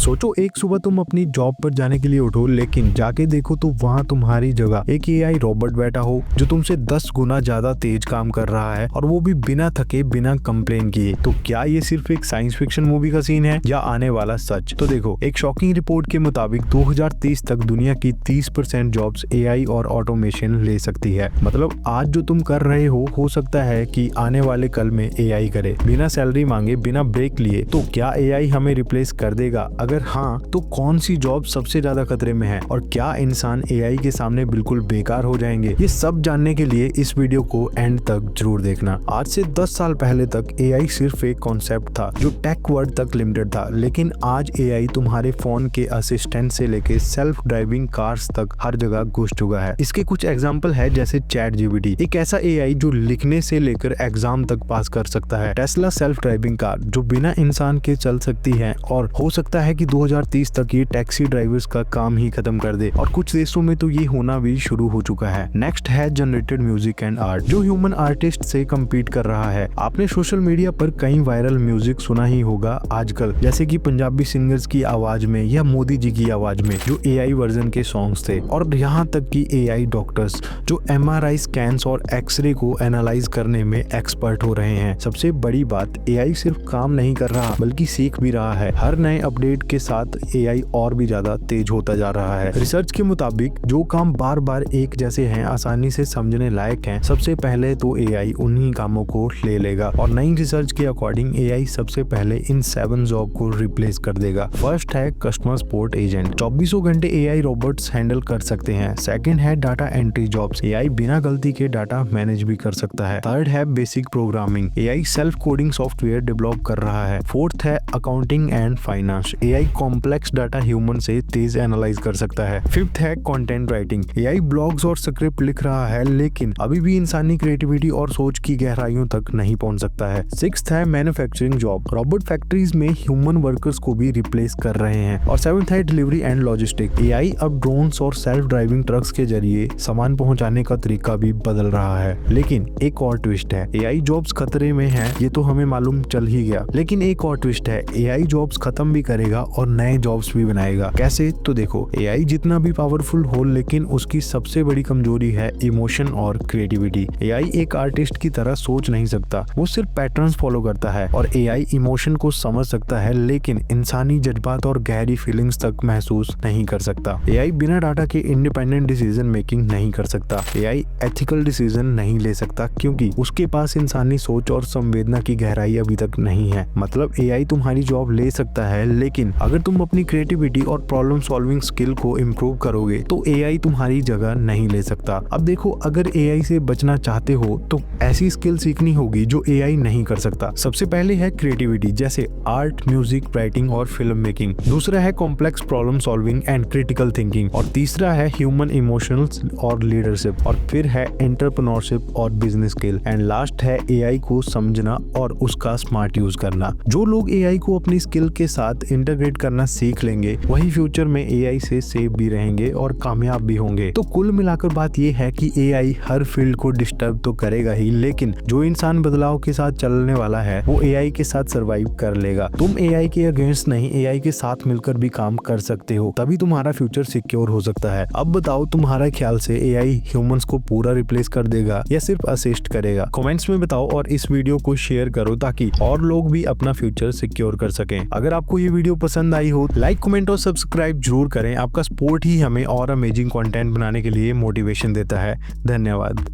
सोचो एक सुबह तुम अपनी जॉब पर जाने के लिए उठो, लेकिन जाके देखो तो वहाँ तुम्हारी जगह एक एआई रोबोट बैठा हो जो तुमसे 10 गुना ज्यादा तेज काम कर रहा है, और वो भी बिना थके, बिना कंप्लेन किए। तो क्या ये सिर्फ एक साइंस फिक्शन मूवी का सीन है या आने वाला सच? तो देखो, एक शॉकिंग रिपोर्ट के मुताबिक 2030 तक दुनिया की 30% जॉब्स एआई और ऑटोमेशन ले सकती है। मतलब आज जो तुम कर रहे हो सकता है कि आने वाले कल में एआई करे, बिना सैलरी मांगे, बिना ब्रेक लिए। तो क्या एआई हमें रिप्लेस कर देगा? अगर हाँ, तो कौन सी जॉब सबसे ज्यादा खतरे में है, और क्या इंसान एआई के सामने बिल्कुल बेकार हो जाएंगे? ये सब जानने के लिए इस वीडियो को एंड तक जरूर देखना। आज से 10 साल पहले तक एआई सिर्फ एक कॉन्सेप्ट था जो टेक वर्ल्ड तक लिमिटेड था, लेकिन आज एआई तुम्हारे फोन के असिस्टेंट से लेके सेल्फ ड्राइविंग कार्स तक हर जगह घुस चुका है। इसके कुछ एग्जांपल है, जैसे ChatGPT, एक ऐसा एआई जो लिखने से लेकर एग्जाम तक पास कर सकता है। टेस्ला सेल्फ ड्राइविंग कार जो बिना इंसान के चल सकती है, और हो सकता है कि 2030 तक ये टैक्सी ड्राइवर्स का काम ही खत्म कर दे, और कुछ देशों में तो ये होना भी शुरू हो चुका है। नेक्स्ट है जनरेटेड म्यूजिक एंड आर्ट, जो ह्यूमन आर्टिस्ट से कम्पीट कर रहा है। आपने सोशल मीडिया पर कई वायरल म्यूजिक सुना ही होगा आजकल, जैसे कि पंजाबी सिंगर्स की आवाज में या मोदी जी की आवाज में, जो एआई वर्जन के सॉन्ग्स थे। और यहाँ तक कि एआई डॉक्टर्स जो एमआरआई स्कैन्स और एक्सरे को एनालाइज करने में एक्सपर्ट हो रहे हैं। सबसे बड़ी बात, एआई सिर्फ काम नहीं कर रहा बल्कि सीख भी रहा है। हर नए अपडेट के साथ एआई और भी ज्यादा तेज होता जा रहा है। रिसर्च के मुताबिक जो काम बार बार एक जैसे हैं, आसानी से समझने लायक हैं, सबसे पहले तो एआई उन्हीं कामों को ले लेगा। और नई रिसर्च के अकॉर्डिंग एआई सबसे पहले इन 7 जॉब को रिप्लेस कर देगा। फर्स्ट है कस्टमर सपोर्ट एजेंट, 24 घंटे एआई रोबोट्स हैंडल कर सकते हैं। सेकंड है डाटा एंट्री जॉब्स, एआई बिना गलती के डाटा मैनेज भी कर सकता है। थर्ड है basic programming, AI self coding software develop कर रहा है। फोर्थ है accounting and finance, AI complex data human से तेज एनालाइज कर सकता है। फिफ्थ है कंटेंट राइटिंग, एआई ब्लॉग्स और स्क्रिप्ट लिख रहा है, लेकिन अभी भी इंसानी क्रिएटिविटी और सोच की गहराइयों तक नहीं पहुंच सकता है। सिक्स्थ है मैन्युफैक्चरिंग जॉब, रोबोट फैक्ट्रीज में ह्यूमन वर्कर्स को भी रिप्लेस कर रहे हैं। और सेवेंथ है डिलीवरी एंड लॉजिस्टिक, एआई अब ड्रोन्स और सेल्फ ड्राइविंग ट्रक्स के जरिए सामान पहुंचाने का तरीका भी बदल रहा है। लेकिन एक और ट्विस्ट है, एआई जॉब्स खतरे में है, ये तो हमें मालूम चल ही गया, लेकिन एक और ट्विस्ट है, एआई जॉब्स खत्म भी करेगा और नए जॉब्स भी बनाएगा। कैसे? तो देखो, एआई जितना भी पावरफुल हो, लेकिन उसकी सबसे बड़ी कमजोरी है इमोशन और क्रिएटिविटी। एआई एक आर्टिस्ट की तरह सोच नहीं सकता, वो सिर्फ पैटर्न्स फॉलो करता है। और एआई इमोशन को समझ सकता है, लेकिन इंसानी जज्बात और गहरी फीलिंग्स तक महसूस नहीं कर सकता। एआई बिना डाटा के इंडिपेंडेंट डिसीजन मेकिंग नहीं कर सकता। एआई एथिकल डिसीजन नहीं ले सकता, क्योंकि उसके पास इंसानी सोच और संवेदना की गहराई अभी तक नहीं है। मतलब एआई तुम्हारी जॉब ले सकता है, लेकिन अगर तुम अपनी क्रिएटिविटी और प्रॉब्लम सॉल्विंग स्किल को इम्प्रूव करोगे तो एआई तुम्हारी जगह नहीं ले सकता। अब देखो, अगर एआई से बचना चाहते हो तो ऐसी स्किल सीखनी होगी जो एआई नहीं कर सकता। सबसे पहले है क्रिएटिविटी, जैसे आर्ट, म्यूजिक, राइटिंग और फिल्म मेकिंग। दूसरा है complex problem solving and critical thinking. और तीसरा है ह्यूमन इमोशंस और लीडरशिप। और फिर है एंटरप्रेन्योरशिप और बिजनेस स्किल। एंड लास्ट है एआई को समझना और उसका स्मार्ट यूज करना। जो लोग एआई को अपनी स्किल के साथ इंटीग्रेट करना सीख लेंगे, वही फ्यूचर में एआई से सेफ भी रहेंगे और कामयाब भी होंगे। तो कुल मिलाकर बात ये है कि एआई हर फील्ड को डिस्टर्ब तो करेगा ही, लेकिन जो इंसान बदलाव के साथ चलने वाला है वो एआई के साथ सरवाइव कर लेगा। तुम एआई के अगेंस्ट नहीं, एआई के साथ मिलकर भी काम कर सकते हो, तभी तुम्हारा फ्यूचर सिक्योर हो सकता है। अब बताओ, तुम्हारा ख्याल से एआई ह्यूमंस को पूरा रिप्लेस कर देगा या सिर्फ असिस्ट करेगा? कमेंट्स में बताओ और इस वीडियो को शेयर करो ताकि और लोग भी अपना फ्यूचर सिक्योर कर सकें। अगर आपको ये वीडियो पसंद आई हो, लाइक, कमेंट और सब्सक्राइब जरूर करें। आपका सपोर्ट ही हमें और अमेजिंग कंटेंट बनाने के लिए मोटिवेशन देता है। धन्यवाद।